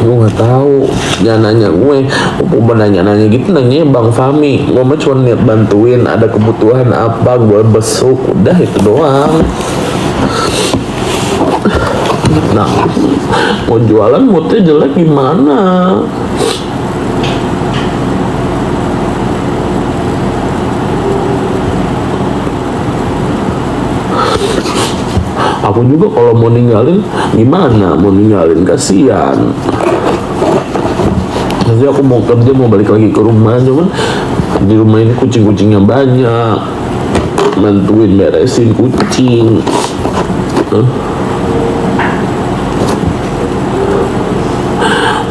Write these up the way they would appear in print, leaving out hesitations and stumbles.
Gue nggak tahu, jangan nanya gue. Gue nanya gitu, nanya Bang Fami. Gue mah cuma niat bantuin, ada kebutuhan apa gue besuk, udah itu doang. Nah, mau jualan moodnya jelek gimana? Aku juga kalau mau ninggalin gimana? Mau ninggalin kasihan. Nanti aku mau kerja, mau balik lagi ke rumah, cuman di rumah ini kucing-kucingnya banyak, bantuin beresin kucing.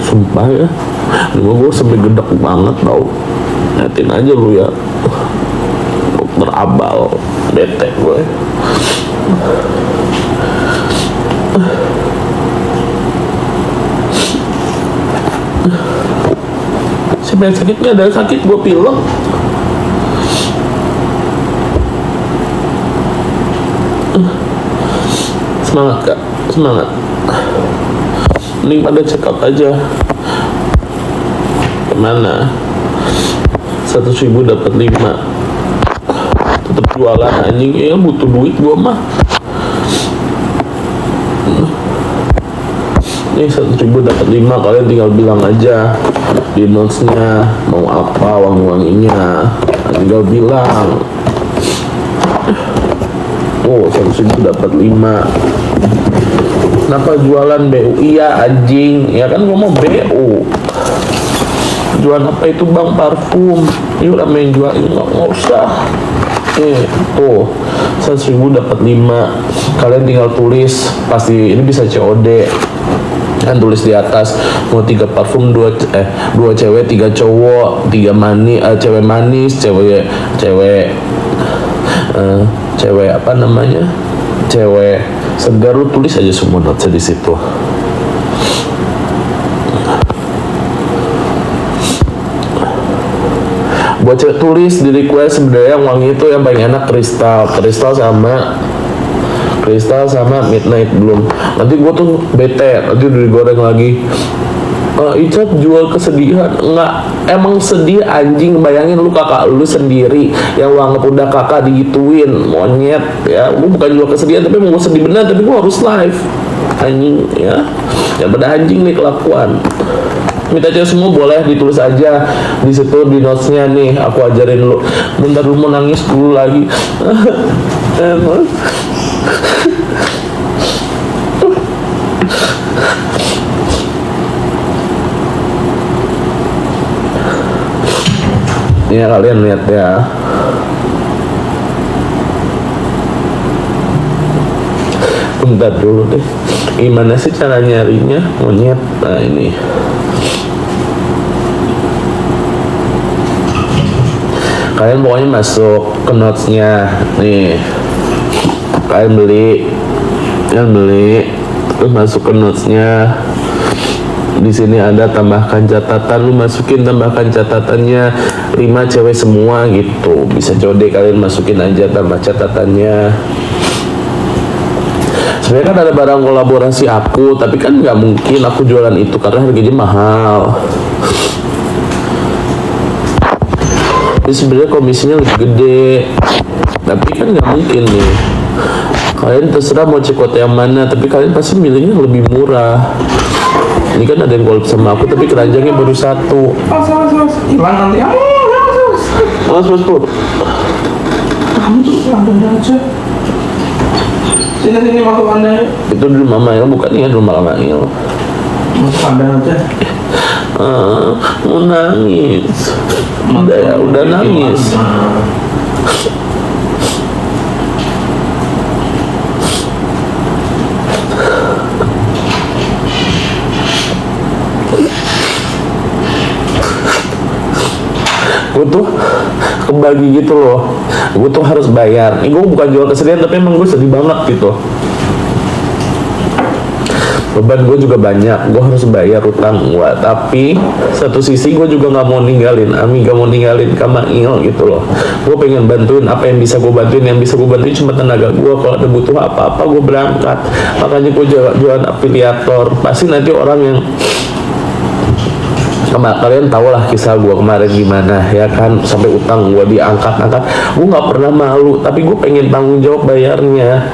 Sumpah ya, rumah gue sampai gedek banget tau. Liatin aja lu ya, dokter Abal, bete gue. Siapa yang sakitnya? Ada yang sakit, gue pilek. Semangat kak, semangat. Mending pada check up aja. Kemana? 100.000 dapat 5. Tetap jualan anjing, ya butuh duit gua mah. Nih 100.000 dapat 5, kalian tinggal bilang aja di notesnya mau apa uang-uangnya, tinggal bilang. Oh 100.000 dapat 5. Kenapa jualan BU? Iya anjing, ya kan gua mau BU. Jualan apa itu bang? Parfum. Yuk main jual, nggak usah. Tuh 100.000 dapat 5. Kalian tinggal tulis, pasti ini bisa COD. Kan tulis di atas mau 3 parfum, 2 cewek 3 cowok, 3 cewek manis, cewek apa namanya, cewek segar. Lu tulis aja semua notes di situ. Buat cewek tulis di request sebenarnya yang wangi itu yang paling enak kristal sama midnight bloom. Nanti gue tuh bete, nanti udah digoreng lagi. Icap jual kesedihan. Enggak, emang sedih anjing. Bayangin lu kakak lu sendiri yang uang udah kakak digituin, monyet ya. Gue bukan jual kesedihan, tapi mau sedih benar, tapi gue harus live anjing ya. Ya pada anjing nih kelakuan. Minta aja semua boleh ditulis aja di situ di notesnya nih. Aku ajarin lu. Bentar lu mau nangis dulu lagi. Ya kalian lihat ya. Bentar dulu deh. Gimana sih cara nyarinya monyet? Nah ini. Kalian pokoknya masuk ke notesnya nih. Kalian beli, terus masuk ke notesnya. Di sini ada tambahkan catatan, lu masukin tambahkan catatannya 5 cewek semua gitu. Bisa COD, kalian masukin aja tambah catatannya. Sebenarnya kan ada barang kolaborasi aku, tapi kan nggak mungkin aku jualan itu karena harganya mahal. Jadi sebenarnya komisinya lebih gede, tapi kan nggak mungkin nih. Kalian terserah mau cekot yang mana, tapi kalian pasti milihnya lebih murah. Ini kan ada yang collab sama aku, tapi keranjangnya baru 1. Hilang nanti. Mas Pur. Kamu tuh anda aja. Sini masuk anda. Itu di rumah Mail, bukan ya di rumah Mail. Masuk anda aja. Mau nangis. Udah nangis. Gue tuh kebagi gitu loh, gue tuh harus bayar. Ini gue bukan jual kesedihan, tapi emang gue sedih banget gitu. Beban gue juga banyak, gue harus bayar utang gue. Tapi satu sisi gue juga nggak mau ninggalin Ami, gak mau ninggalin Kamail gitu loh. Gue pengen bantuin apa yang bisa gue bantuin. Yang bisa gue bantuin cuma tenaga gue. Kalau ada butuh apa-apa gue berangkat. Makanya gue jualan afiliator. Pasti nanti orang yang Kalian tau lah kisah gue kemarin gimana ya kan, sampai utang gue diangkat-angkat. Gue nggak pernah malu, tapi gue pengen tanggung jawab bayarnya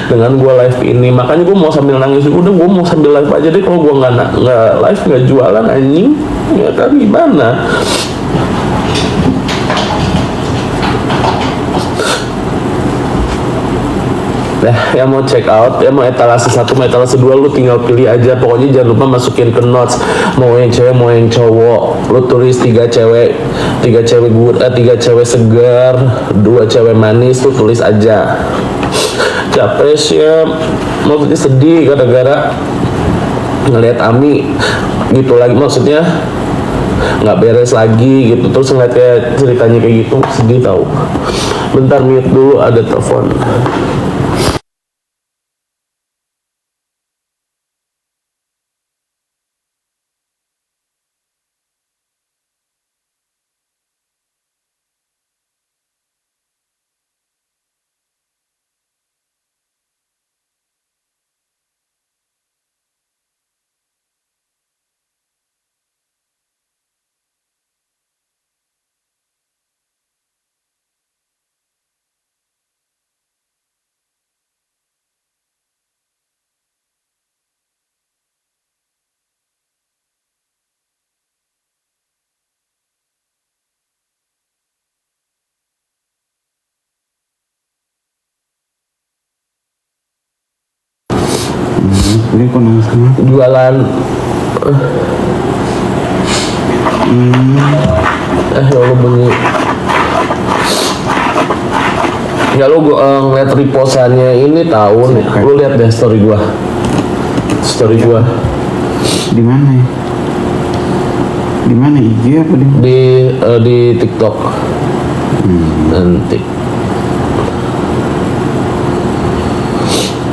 dengan gue live ini. Makanya gue mau sambil nangis, udah gue mau sambil live aja deh. Kalau gue nggak live, nggak jualan anjing ya kan, gimana. Nah, yang mau check out, yang mau etalase 1, mau etalase 2, lu tinggal pilih aja. Pokoknya jangan lupa masukin ke notes, mau yang cewek, mau yang cowok. Lu tulis 3 cewek, 3 cewek segar, 2 cewek manis, tuh tulis aja. Capek sih ya, maksudnya sedih gara-gara ngeliat Ami gitu lagi, maksudnya nggak beres lagi gitu. Terus ngeliat kayak ceritanya kayak gitu, sedih tau. Bentar, mute dulu, ada telepon. Ini kok nangis kenapa? Jualan ya Allah bunyi ya. Lu ngeliat reposannya ini tahu nih, lu lihat deh story gua Di mana ya? Di mana, IG apa di TikTok. Nanti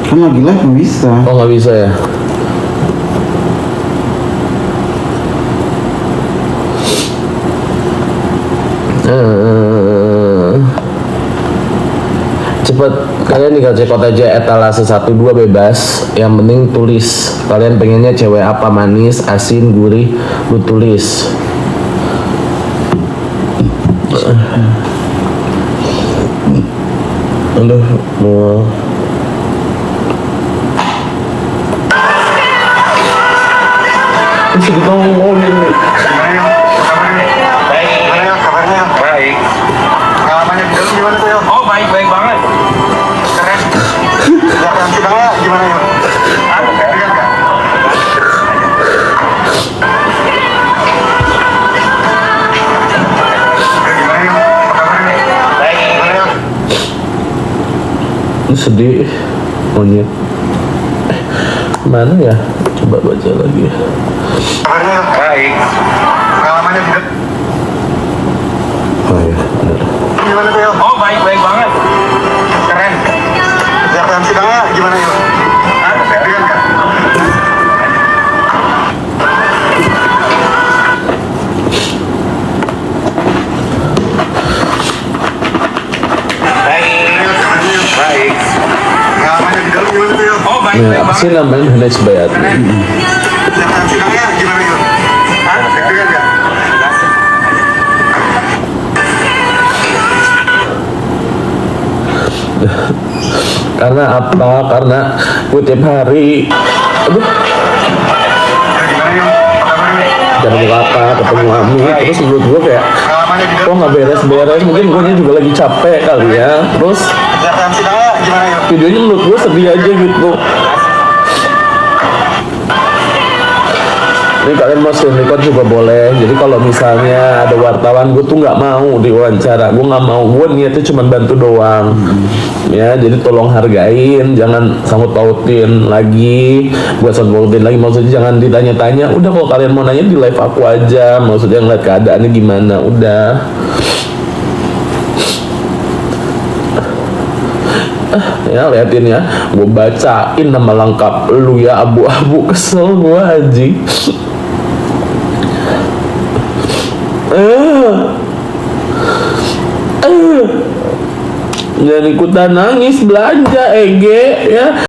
kan lagi live nggak bisa. oh nggak bisa ya. Cepet, kalian tinggal check out aja etalase 1, 2 bebas. Yang penting tulis kalian pengennya cewek apa, manis, asin, gurih, lu tulis. Aduh, mau bisa ngomongin nih. Baik, gimana ya kabarnya? Baik. Pengalamannya di dalam gimana tuh ya? Oh baik banget. Keren. Kelihatan sidangnya gimana ya? Keren nggak? Gimana ya? Kabarnya? Baik, gimana ya? Sedih monyet. Mana ya? Coba baca lagi. Kabarnya baik. Pengalamannya di dalam Oh ya, benar. gimana tuh ya? Oh baik banget. Keren. Kelihatan sidangnya gimana ya? Keren nggak? Baik. Pengalamannya di dalam gimana tuh ya? Oh Nah, apa sih namanya Hanes Bayat? Kelihatan sidangnya gimana ya? Keren nggak? Karena apa? Karena gue tiap hari, aduh, Gimana ya? Kabarnya? cari buka apa, ketemu Ami, terus menurut gue kayak, Pengalamannya di kok dalam nggak beres-beres? Mungkin gue juga lagi capek kali ya. Terus kelihatan sidangnya gimana ya? videonya menurut gue sedih aja gitu. Ini kalian mau screen record juga boleh. Jadi kalau misalnya ada wartawan, gue tuh nggak mau diwawancara. Gue nggak mau. Gue niatnya cuma bantu doang. Ya, jadi tolong hargain. Jangan sangkut pautin lagi. Buat sangkut pautin lagi. Maksudnya jangan ditanya-tanya. Udah kalau kalian mau nanya di live aku aja. Maksudnya ngeliat keadaannya gimana. Udah. Ya liatin ya, gue bacain nama lengkap lu ya, abu-abu. Kesel gue anjing. Jangan ikutan nangis, belanja Ege ya.